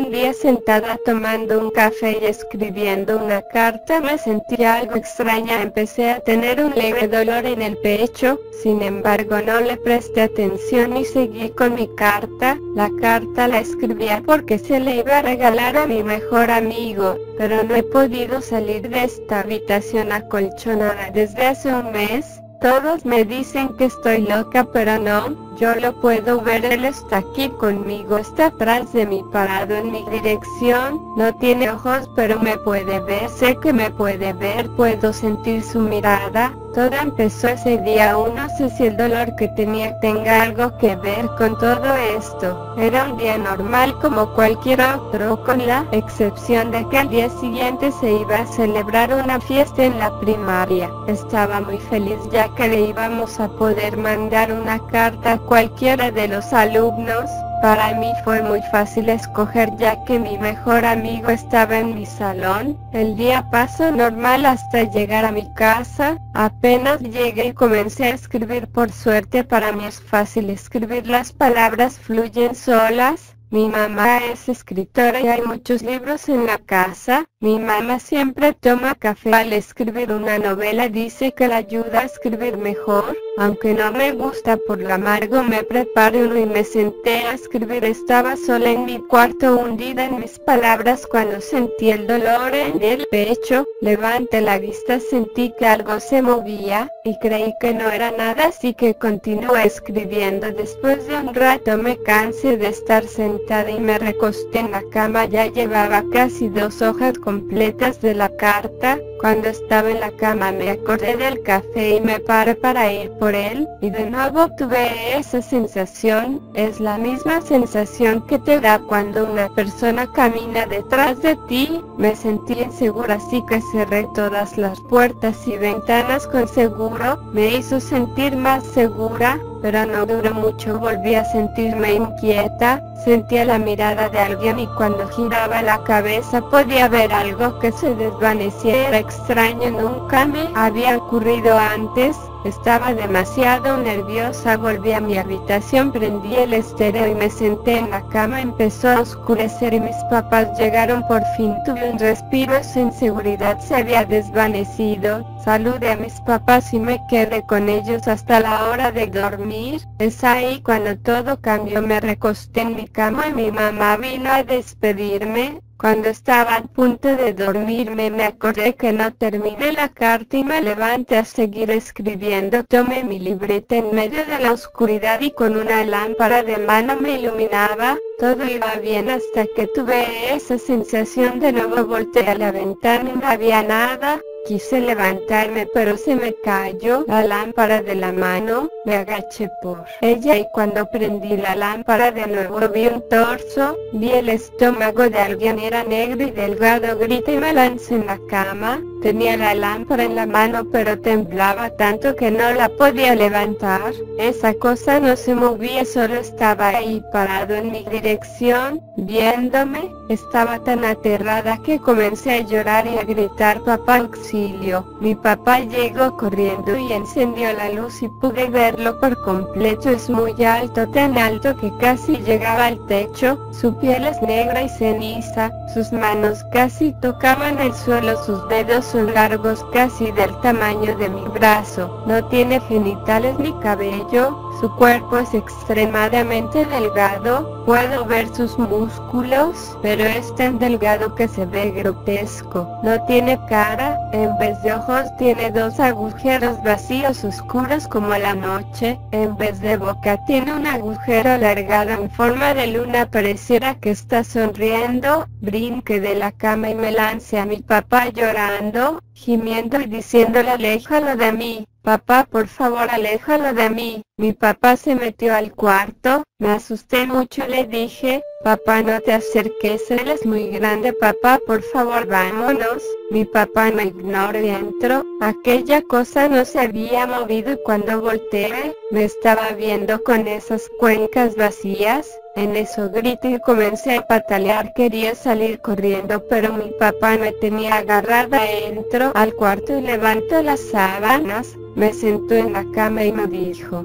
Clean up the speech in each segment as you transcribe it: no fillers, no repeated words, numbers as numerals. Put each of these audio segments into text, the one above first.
Un día sentada tomando un café y escribiendo una carta me sentí algo extraña. Empecé a tener un leve dolor en el pecho, sin embargo no le presté atención y seguí con mi carta. La carta la escribía porque se le iba a regalar a mi mejor amigo, pero no he podido salir de esta habitación acolchonada desde hace un mes. Todos me dicen que estoy loca, pero no, yo lo puedo ver, él está aquí conmigo, está atrás de mí parado en mi dirección, no tiene ojos pero me puede ver, sé que me puede ver, puedo sentir su mirada. Todo empezó ese día. Aún no sé si el dolor que tenga algo que ver con todo esto. Era un día normal como cualquier otro, con la excepción de que al día siguiente se iba a celebrar una fiesta en la primaria. Estaba muy feliz ya que le íbamos a poder mandar una carta a cualquiera de los alumnos. Para mí fue muy fácil escoger ya que mi mejor amigo estaba en mi salón. El día pasó normal hasta llegar a mi casa. Apenas llegué y comencé a escribir. Por suerte para mí es fácil escribir, las palabras fluyen solas. Mi mamá es escritora y hay muchos libros en la casa. Mi mamá siempre toma café al escribir una novela, dice que la ayuda a escribir mejor. Aunque no me gusta por lo amargo, me preparé uno y me senté a escribir. Estaba sola en mi cuarto, hundida en mis palabras, cuando sentí el dolor en el pecho. Levanté la vista, sentí que algo se movía y creí que no era nada, así que continué escribiendo. Después de un rato me cansé de estar sentada y me recosté en la cama. Ya llevaba casi 2 hojas completas de la carta. Cuando estaba en la cama me acordé del café y me paré para ir por él, y de nuevo tuve esa sensación. Es la misma sensación que te da cuando una persona camina detrás de ti. Me sentí insegura, así que cerré todas las puertas y ventanas con seguro. Me hizo sentir más segura, pero no duró mucho. Volví a sentirme inquieta. Sentía la mirada de alguien y cuando giraba la cabeza podía ver algo que se desvanecía. Era extraño, nunca me había ocurrido antes. Estaba demasiado nerviosa. Volví a mi habitación, prendí el estéreo y me senté en la cama. Empezó a oscurecer y mis papás llegaron por fin. Tuve un respiro, esa inseguridad se había desvanecido. Saludé a mis papás y me quedé con ellos hasta la hora de dormir. Es ahí cuando todo cambió. Me recosté en mi cama y mi mamá vino a despedirme. Cuando estaba a punto de dormirme me acordé que no terminé la carta y me levanté a seguir escribiendo. Tomé mi libreta en medio de la oscuridad y con una lámpara de mano me iluminaba. Todo iba bien hasta que tuve esa sensación. De nuevo volteé a la ventana y no había nada. Quise levantarme pero se me cayó la lámpara de la mano. Me agaché por ella y cuando prendí la lámpara de nuevo vi un torso. Vi el estómago de alguien, era negro y delgado. Grité y me lancé en la cama. Tenía la lámpara en la mano pero temblaba tanto que no la podía levantar. Esa cosa no se movía, solo estaba ahí parado en mi dirección, viéndome. Estaba tan aterrada que comencé a llorar y a gritar: papá, auxilio. Mi papá llegó corriendo y encendió la luz y pude verlo por completo. Es muy alto, tan alto que casi llegaba al techo. Su piel es negra y ceniza, sus manos casi tocaban el suelo, sus dedos son largos, casi del tamaño de mi brazo. No tiene genitales ni cabello, su cuerpo es extremadamente delgado. Puedo ver sus músculos, pero es tan delgado que se ve grotesco. No tiene cara, en vez de ojos tiene 2 agujeros vacíos oscuros como la noche. En vez de boca tiene un agujero alargado en forma de luna, pareciera que está sonriendo. Brinqué de la cama y me lancé a mi papá llorando, gimiendo y diciéndole: aléjalo de mí. Papá, por favor, aléjalo de mí. Mi papá se metió al cuarto. Me asusté mucho y le dije: papá, no te acerques, él es muy grande. Papá, por favor, vámonos. Mi papá me ignoró y entró. Aquella cosa no se había movido y cuando volteé, me estaba viendo con esas cuencas vacías. En eso grité y comencé a patalear. Quería salir corriendo, pero mi papá me tenía agarrada. Entró al cuarto y levantó las sábanas. Me sentó en la cama y me dijo: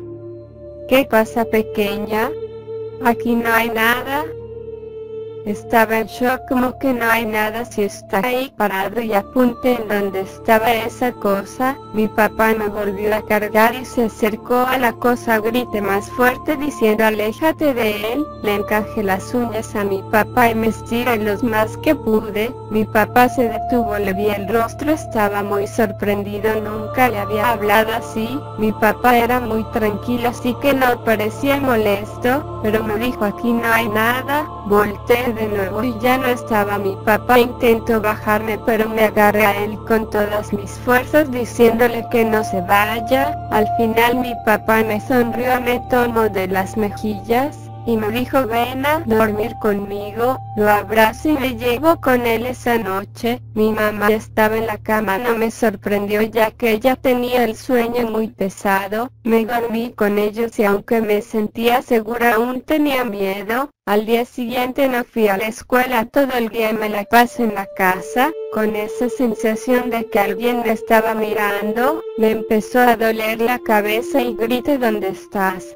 ¿qué pasa, pequeña? Aquí no hay nada. Estaba en shock, como que no hay nada si está ahí parado, y apunté en donde estaba esa cosa. Mi papá me volvió a cargar y se acercó a la cosa. Grité más fuerte diciendo aléjate de él. Le encajé las uñas a mi papá y me estiré lo más que pude. Mi papá se detuvo, le vi el rostro, estaba muy sorprendido, nunca le había hablado así. Mi papá era muy tranquilo, así que no parecía molesto, pero me dijo aquí no hay nada. Volteé de nuevo y ya no estaba mi papá. Intentó bajarme, pero me agarré a él con todas mis fuerzas diciéndole que no se vaya. Al final mi papá me sonrió, me tomó de las mejillas y me dijo ven a dormir conmigo. Lo abracé y me llevo con él esa noche. Mi mamá estaba en la cama, no me sorprendió ya que ella tenía el sueño muy pesado. Me dormí con ellos y aunque me sentía segura aún tenía miedo. Al día siguiente no fui a la escuela, todo el día me la pasé en la casa, con esa sensación de que alguien me estaba mirando. Me empezó a doler la cabeza y grité ¿dónde estás?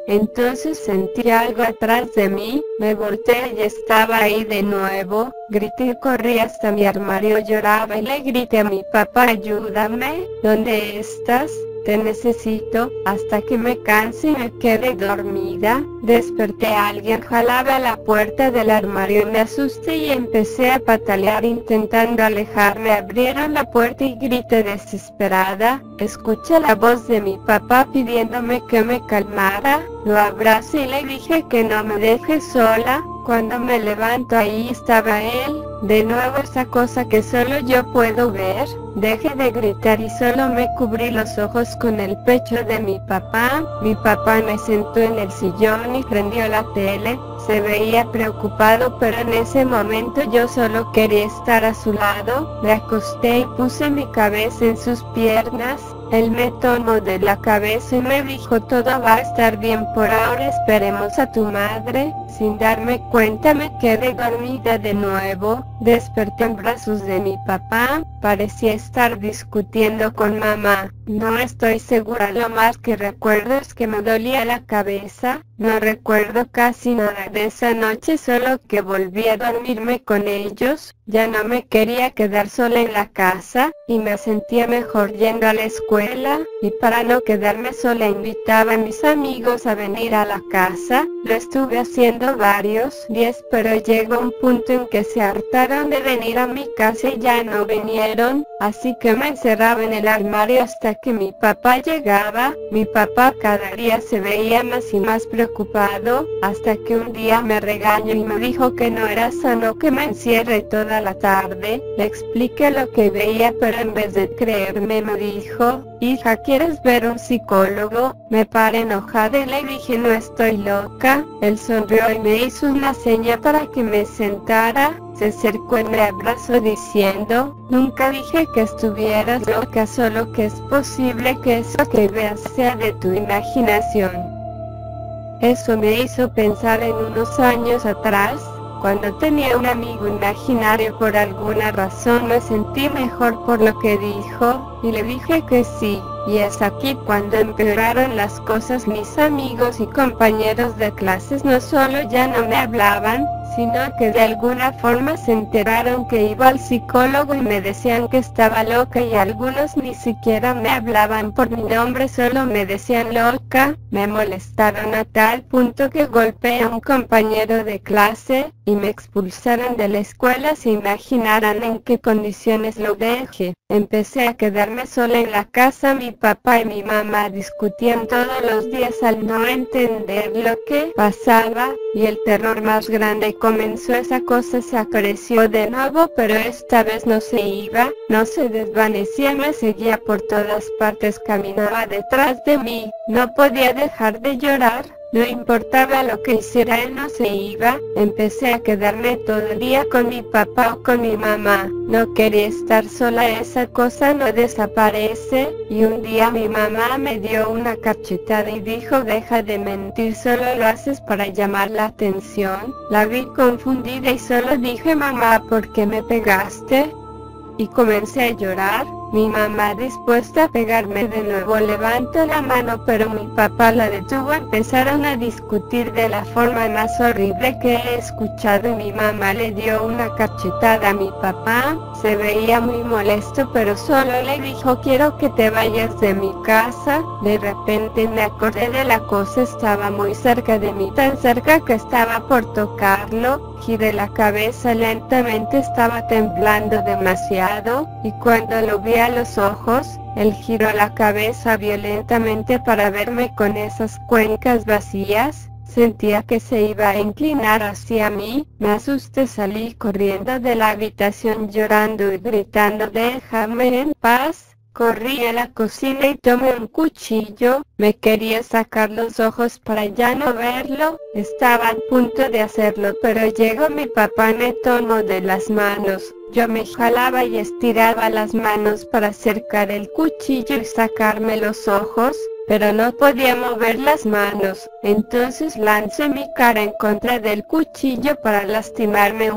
Entonces sentí algo atrás de mí, me volteé y estaba ahí de nuevo. Grité y corrí hasta mi armario, lloraba y le grité a mi papá ayúdame, ¿dónde estás? Te necesito, hasta que me canse y me quedé dormida. Desperté, alguien jalaba la puerta del armario, me asusté y empecé a patalear intentando alejarme. Abrieron la puerta y grité desesperada. Escuché la voz de mi papá pidiéndome que me calmara. Lo abracé y le dije que no me deje sola. Cuando me levanto ahí estaba él, de nuevo esa cosa que solo yo puedo ver. Dejé de gritar y solo me cubrí los ojos con el pecho de mi papá. Mi papá me sentó en el sillón y prendió la tele. Se veía preocupado, pero en ese momento yo solo quería estar a su lado. Me acosté y puse mi cabeza en sus piernas. Él me tomó de la cabeza y me dijo todo va a estar bien por ahora, esperemos a tu madre. Sin darme cuenta me quedé dormida de nuevo. Desperté en brazos de mi papá, parecía estar discutiendo con mamá. No estoy segura, lo más que recuerdo es que me dolía la cabeza. No recuerdo casi nada de esa noche, solo que volví a dormirme con ellos. Ya no me quería quedar sola en la casa, y me sentía mejor yendo a la escuela, y para no quedarme sola invitaba a mis amigos a venir a la casa. Lo estuve haciendo varios días, pero llegó un punto en que se hartaron de venir a mi casa y ya no vinieron, así que me encerraba en el armario hasta que mi papá llegaba. Mi papá cada día se veía más y más preocupado, hasta que un día me regañó y me dijo que no era sano que me encierre toda la tarde. Le expliqué lo que veía, pero en vez de creerme me dijo, hija, ¿quieres ver un psicólogo? Me paré enojada y le dije no estoy loca. Él sonrió y me hizo una seña para que me sentara. Se acercó y me abrazó diciendo, nunca dije que estuvieras loca, solo que es posible que eso que veas sea de tu imaginación. Eso me hizo pensar en unos años atrás, cuando tenía un amigo imaginario. Por alguna razón me sentí mejor por lo que dijo, y le dije que sí. Y es aquí cuando empeoraron las cosas. Mis amigos y compañeros de clases no solo ya no me hablaban, sino que de alguna forma se enteraron que iba al psicólogo y me decían que estaba loca, y algunos ni siquiera me hablaban por mi nombre, solo me decían loca. Me molestaron a tal punto que golpeé a un compañero de clase, y me expulsaron de la escuela. Se imaginarán en qué condiciones lo dejé. Empecé a quedarme sola en la casa. Mi papá y mi mamá discutían todos los días al no entender lo que pasaba, y el terror más grande comenzó. Esa cosa se apareció de nuevo, pero esta vez no se iba, no se desvanecía, me seguía por todas partes, caminaba detrás de mí. No podía dejar de llorar. No importaba lo que hiciera, él no se iba. Empecé a quedarme todo el día con mi papá o con mi mamá. No quería estar sola, esa cosa no desaparece. Y un día mi mamá me dio una cachetada y dijo, deja de mentir, solo lo haces para llamar la atención. La vi confundida y solo dije, mamá, ¿por qué me pegaste? Y comencé a llorar. Mi mamá, dispuesta a pegarme de nuevo, levantó la mano, pero mi papá la detuvo. Empezaron a discutir de la forma más horrible que he escuchado y mi mamá le dio una cachetada a mi papá. Se veía muy molesto, pero solo le dijo: quiero que te vayas de mi casa. De repente me acordé de la cosa, estaba muy cerca de mí, tan cerca que estaba por tocarlo. Giré la cabeza lentamente, estaba temblando demasiado, y cuando lo vi a los ojos, él giró la cabeza violentamente para verme con esas cuencas vacías. Sentía que se iba a inclinar hacia mí. Me asusté, salí corriendo de la habitación llorando y gritando: déjame en paz. Corrí a la cocina y tomé un cuchillo. Me quería sacar los ojos para ya no verlo. Estaba a punto de hacerlo, pero llegó mi papá, me tomó de las manos. Yo me jalaba y estiraba las manos para acercar el cuchillo y sacarme los ojos, pero no podía mover las manos. Entonces lancé mi cara en contra del cuchillo para lastimarme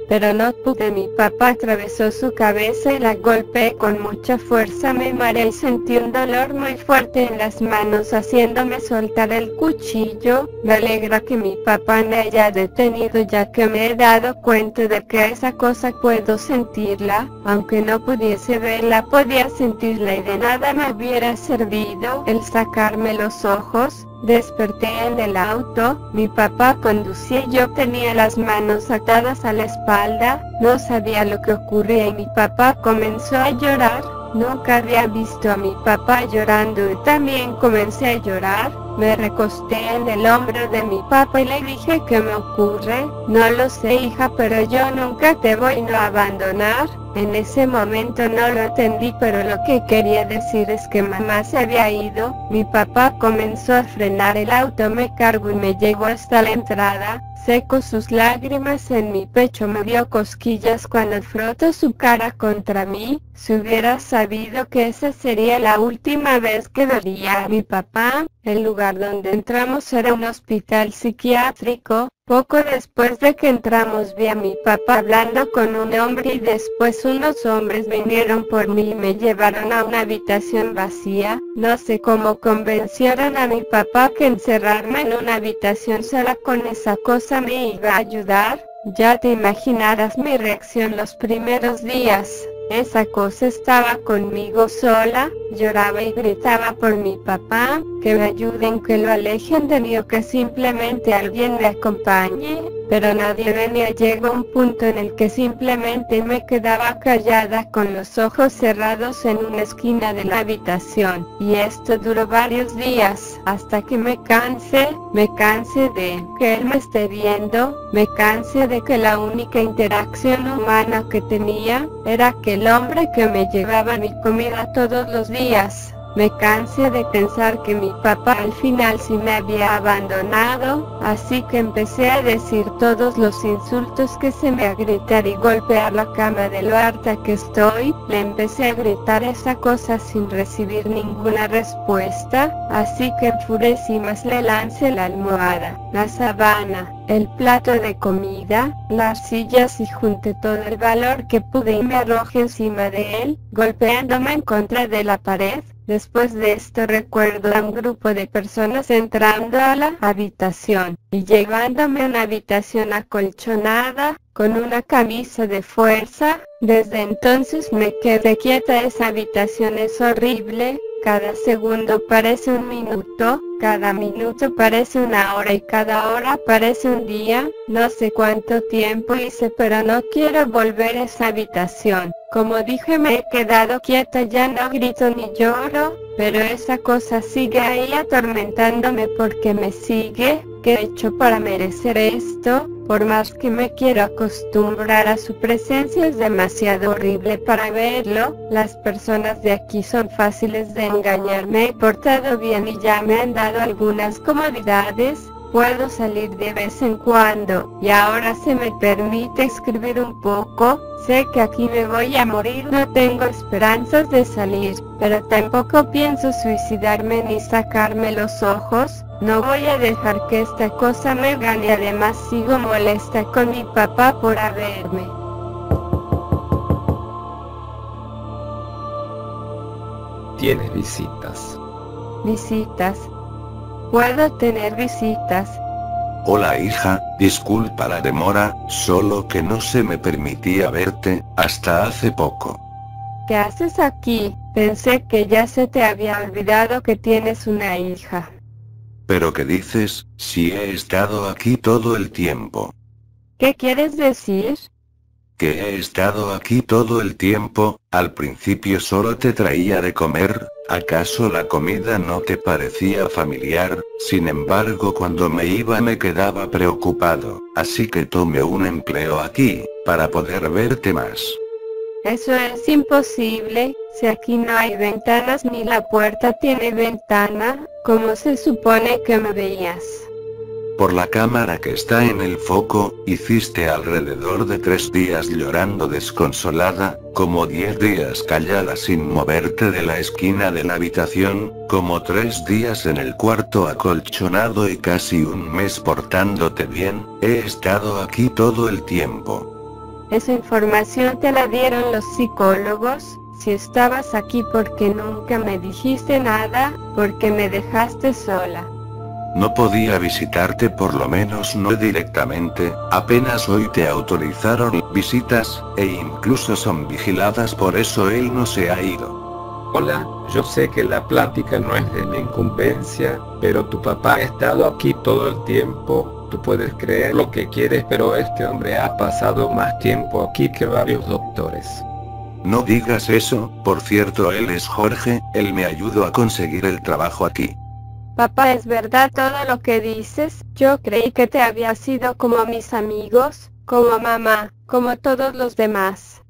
pero no pude. Mi papá atravesó su cabeza y la golpeé con mucha fuerza. Me mareé y sentí un dolor muy fuerte en las manos, haciéndome soltar el cuchillo. Me alegra que mi papá me haya detenido, ya que me he dado cuenta de que esa cosa puedo sentirla. Aunque no pudiese verla, podía sentirla, y de nada me hubiera servido el sacarme los ojos. Desperté en el auto. Mi papá conducía y yo tenía las manos atadas a la espalda. No sabía lo que ocurría y mi papá comenzó a llorar. Nunca había visto a mi papá llorando y también comencé a llorar. Me recosté en el hombro de mi papá y le dije: ¿qué me ocurre? No lo sé, hija, pero yo nunca te voy a abandonar. En ese momento no lo entendí, pero lo que quería decir es que mamá se había ido. Mi papá comenzó a frenar el auto, me cargó y me llevó hasta la entrada. Secó sus lágrimas en mi pecho, me dio cosquillas cuando frotó su cara contra mí. Si hubiera sabido que esa sería la última vez que vería a mi papá. El lugar donde entramos era un hospital psiquiátrico. Poco después de que entramos vi a mi papá hablando con un hombre y después unos hombres vinieron por mí y me llevaron a una habitación vacía. No sé cómo convencieron a mi papá que encerrarme en una habitación sola con esa cosa me iba a ayudar. Ya te imaginarás mi reacción los primeros días. Esa cosa estaba conmigo sola, lloraba y gritaba por mi papá, que me ayuden, que lo alejen de mí o que simplemente alguien me acompañe, pero nadie venía. Llegó un punto en el que simplemente me quedaba callada con los ojos cerrados en una esquina de la habitación, y esto duró varios días, hasta que me cansé de que él me esté viendo, me cansé de que la única interacción humana que tenía era aquel hombre que me llevaba mi comida todos los días. Me cansé de pensar que mi papá al final sí me había abandonado, así que empecé a decir todos los insultos que se me, a gritar y golpear la cama de lo harta que estoy. Le empecé a gritar esa cosa sin recibir ninguna respuesta, así que enfurecí más. Le lancé la almohada, la sábana, el plato de comida, las sillas y junté todo el valor que pude y me arrojé encima de él, golpeándome en contra de la pared. Después de esto recuerdo a un grupo de personas entrando a la habitación y llevándome a una habitación acolchonada con una camisa de fuerza. Desde entonces me quedé quieta. Esa habitación es horrible. Cada segundo parece un minuto, cada minuto parece una hora y cada hora parece un día. No sé cuánto tiempo hice, pero no quiero volver a esa habitación. Como dije, me he quedado quieta, ya no grito ni lloro, pero esa cosa sigue ahí atormentándome porque me sigue. ¿Qué he hecho para merecer esto? Por más que me quiero acostumbrar a su presencia, es demasiado horrible para verlo. Las personas de aquí son fáciles de engañar. Me he portado bien y ya me han dado algunas comodidades. Puedo salir de vez en cuando, y ahora se me permite escribir un poco. Sé que aquí me voy a morir, no tengo esperanzas de salir, pero tampoco pienso suicidarme ni sacarme los ojos. No voy a dejar que esta cosa me gane. Además sigo molesta con mi papá por haberme tienes visitas. Visitas. Puedo tener visitas. Hola hija, disculpa la demora, solo que no se me permitía verte, hasta hace poco. ¿Qué haces aquí? Pensé que ya se te había olvidado que tienes una hija. ¿Pero qué dices, si he estado aquí todo el tiempo? ¿Qué quieres decir? Que he estado aquí todo el tiempo, al principio solo te traía de comer, ¿acaso la comida no te parecía familiar? Sin embargo cuando me iba me quedaba preocupado, así que tomé un empleo aquí, para poder verte más. Eso es imposible, si aquí no hay ventanas ni la puerta tiene ventana, ¿cómo se supone que me veías? Por la cámara que está en el foco, hiciste alrededor de 3 días llorando desconsolada, como 10 días callada sin moverte de la esquina de la habitación, como 3 días en el cuarto acolchonado y casi un mes portándote bien. He estado aquí todo el tiempo. Esa información te la dieron los psicólogos. Si estabas aquí porque nunca me dijiste nada, porque me dejaste sola. No podía visitarte, por lo menos no directamente, apenas hoy te autorizaron visitas, e incluso son vigiladas, por eso él no se ha ido. Hola, yo sé que la plática no es de mi incumbencia, pero tu papá ha estado aquí todo el tiempo. Tú puedes creer lo que quieres, pero este hombre ha pasado más tiempo aquí que varios doctores. No digas eso, por cierto él es Jorge, él me ayudó a conseguir el trabajo aquí. Papá, ¿es verdad todo lo que dices? Yo creí que te habías ido como mis amigos, como mamá, como todos los demás.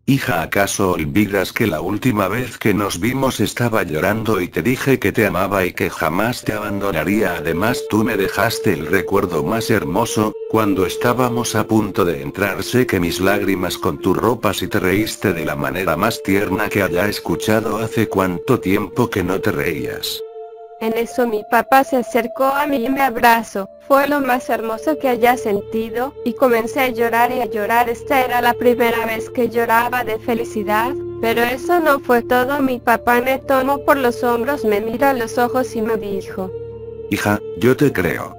Hija, ¿acaso olvidas que la última vez que nos vimos estaba llorando y te dije que te amaba y que jamás te abandonaría? Además tú me dejaste el recuerdo más hermoso, cuando estábamos a punto de entrar sequé mis lágrimas con tu ropa y te reíste de la manera más tierna que haya escuchado. ¿Hace cuánto tiempo que no te reías? En eso mi papá se acercó a mí y me abrazó. Fue lo más hermoso que haya sentido, y comencé a llorar y a llorar. Esta era la primera vez que lloraba de felicidad, pero eso no fue todo. Mi papá me tomó por los hombros, me miró a los ojos y me dijo: Hija, yo te creo.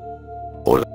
Hola.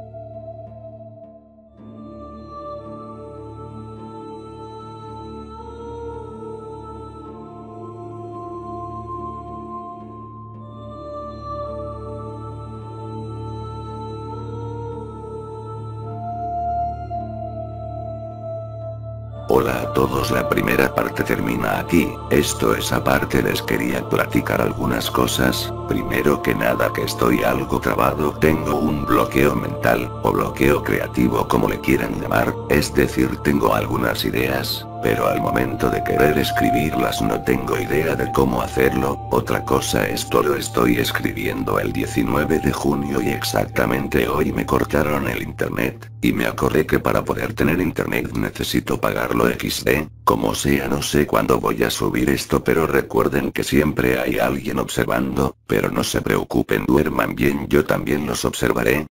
Hola a todos, la primera parte termina aquí. Esto es aparte, les quería platicar algunas cosas. Primero que nada, que estoy algo trabado, tengo un bloqueo mental, o bloqueo creativo, como le quieran llamar, es decir, tengo algunas ideas, pero al momento de querer escribirlas no tengo idea de cómo hacerlo. Otra cosa, esto lo estoy escribiendo el 19 de junio y exactamente hoy me cortaron el internet, y me acordé que para poder tener internet necesito pagarlo XD, como sea. No sé cuándo voy a subir esto, pero recuerden que siempre hay alguien observando, pero no se preocupen, duerman bien, yo también los observaré.